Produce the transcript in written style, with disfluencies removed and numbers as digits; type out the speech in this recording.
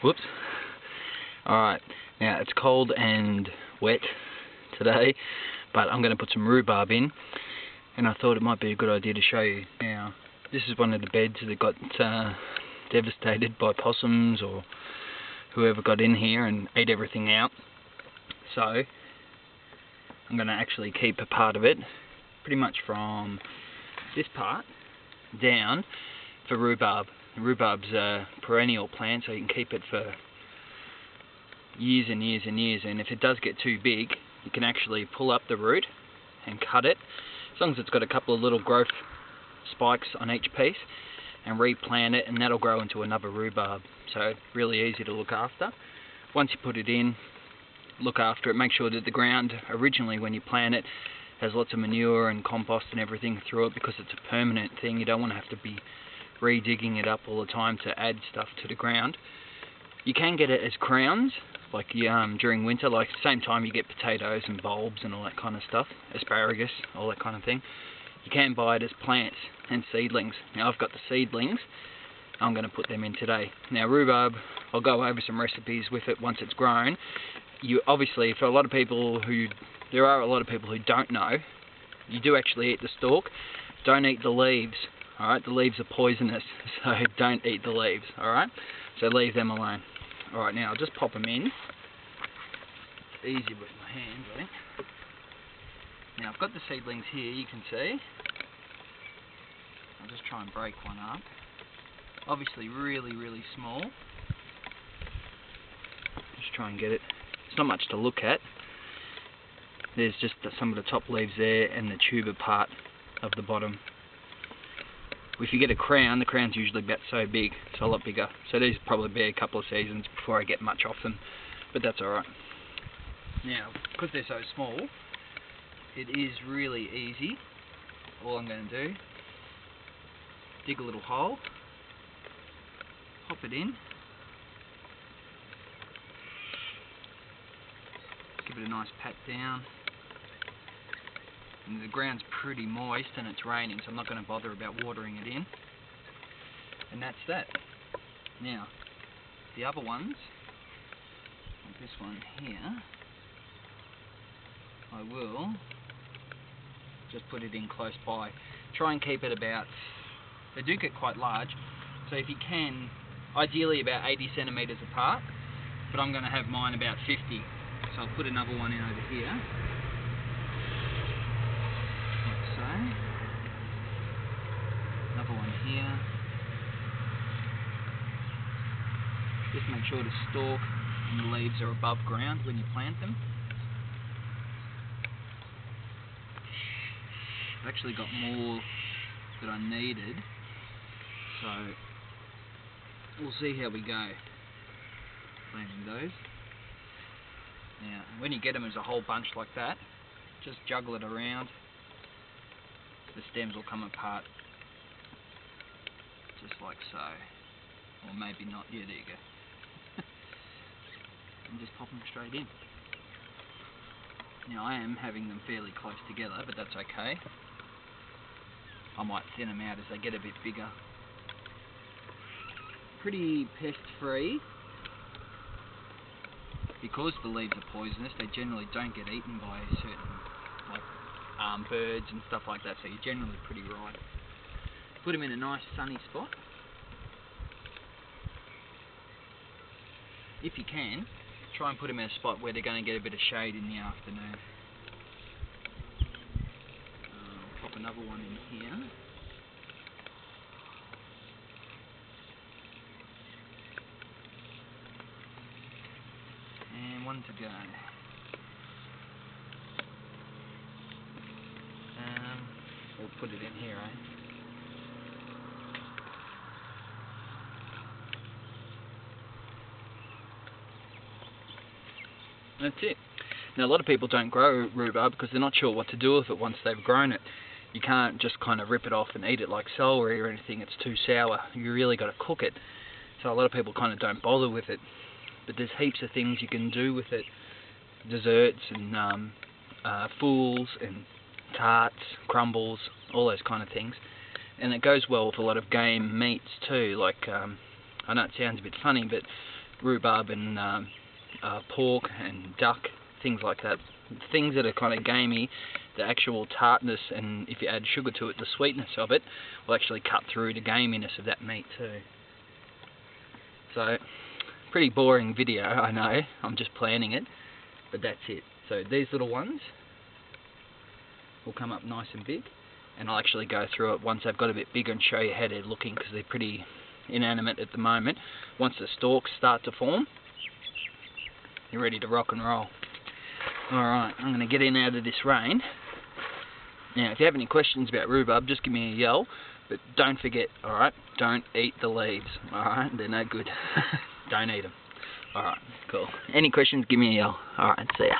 Whoops. Alright, now it's cold and wet today, but I'm going to put some rhubarb in, and I thought it might be a good idea to show you. Now, this is one of the beds that got devastated by possums or whoever got in here and ate everything out. So, I'm going to actually keep a part of it, pretty much from this part down, for rhubarb. Rhubarb's a perennial plant, so you can keep it for years and years and years, and if it does get too big, you can actually pull up the root and cut it, as long as it's got a couple of little growth spikes on each piece, and replant it, and that'll grow into another rhubarb. So really easy to look after. Once you put it in, look after it, make sure that the ground originally when you plant it has lots of manure and compost and everything through it, because it's a permanent thing. You don't want to have to be re-digging it up all the time to add stuff to the ground. You can get it as crowns, like during winter, like same time you get potatoes and bulbs and all that kind of stuff, asparagus, all that kind of thing. You can buy it as plants and seedlings. Now I've got the seedlings, I'm going to put them in today. Now rhubarb, I'll go over some recipes with it once it's grown. You obviously, for a lot of people there are a lot of people who don't know, you do actually eat the stalk. Don't eat the leaves. Alright, the leaves are poisonous, so don't eat the leaves, alright? So leave them alone. Alright, now I'll just pop them in. It's easier with my hands, I think. Now I've got the seedlings here, you can see. I'll just try and break one up. Obviously really, really small. Just try and get it. It's not much to look at. There's just some of the top leaves there and the tuber part of the bottom. If you get a crown, the crown's usually about so big, so a lot bigger. So these will probably be a couple of seasons before I get much off them, but that's alright. Now, because they're so small, it is really easy. All I'm going to do, dig a little hole, pop it in, give it a nice pat down. And the ground's pretty moist and it's raining, so I'm not going to bother about watering it in. And that's that. Now, the other ones, like this one here, I will just put it in close by. Try and keep it about, they do get quite large, so if you can, ideally about 80 centimetres apart, but I'm going to have mine about 50. So I'll put another one in over here. Another one here. Just make sure the stalk and the leaves are above ground when you plant them. I've actually got more that I needed, so we'll see how we go planting those. Now, when you get them as a whole bunch like that, just juggle it around. The stems will come apart just like so, or maybe not. Yeah, there you go. And just pop them straight in. Now I am having them fairly close together, but that's okay. I might thin them out as they get a bit bigger. Pretty pest free. Because the leaves are poisonous, they generally don't get eaten by certain birds and stuff like that, so you're generally pretty right. Put them in a nice sunny spot. If you can, try and put them in a spot where they're going to get a bit of shade in the afternoon. Pop another one in here. And one to go. We'll put it in here, eh? That's it. Now a lot of people don't grow rhubarb because they're not sure what to do with it once they've grown it. You can't just kind of rip it off and eat it like celery or anything, it's too sour. You really got to cook it. So a lot of people kind of don't bother with it. But there's heaps of things you can do with it. Desserts and fools and tarts, crumbles, all those kind of things. And it goes well with a lot of game meats too, like, I know it sounds a bit funny, but rhubarb and pork and duck, things like that. Things that are kind of gamey, the actual tartness, and if you add sugar to it, the sweetness of it will actually cut through the gaminess of that meat too. So, pretty boring video, I know, I'm just planning it, but that's it. So these little ones will come up nice and big, and I'll actually go through it once they've got a bit bigger and show you how they're looking, because they're pretty inanimate at the moment. Once the stalks start to form, you're ready to rock and roll. Alright, I'm going to get in out of this rain. Now, if you have any questions about rhubarb, just give me a yell, but don't forget, alright, don't eat the leaves, alright, they're no good. Don't eat them. Alright, cool. Any questions, give me a yell. Alright, see ya.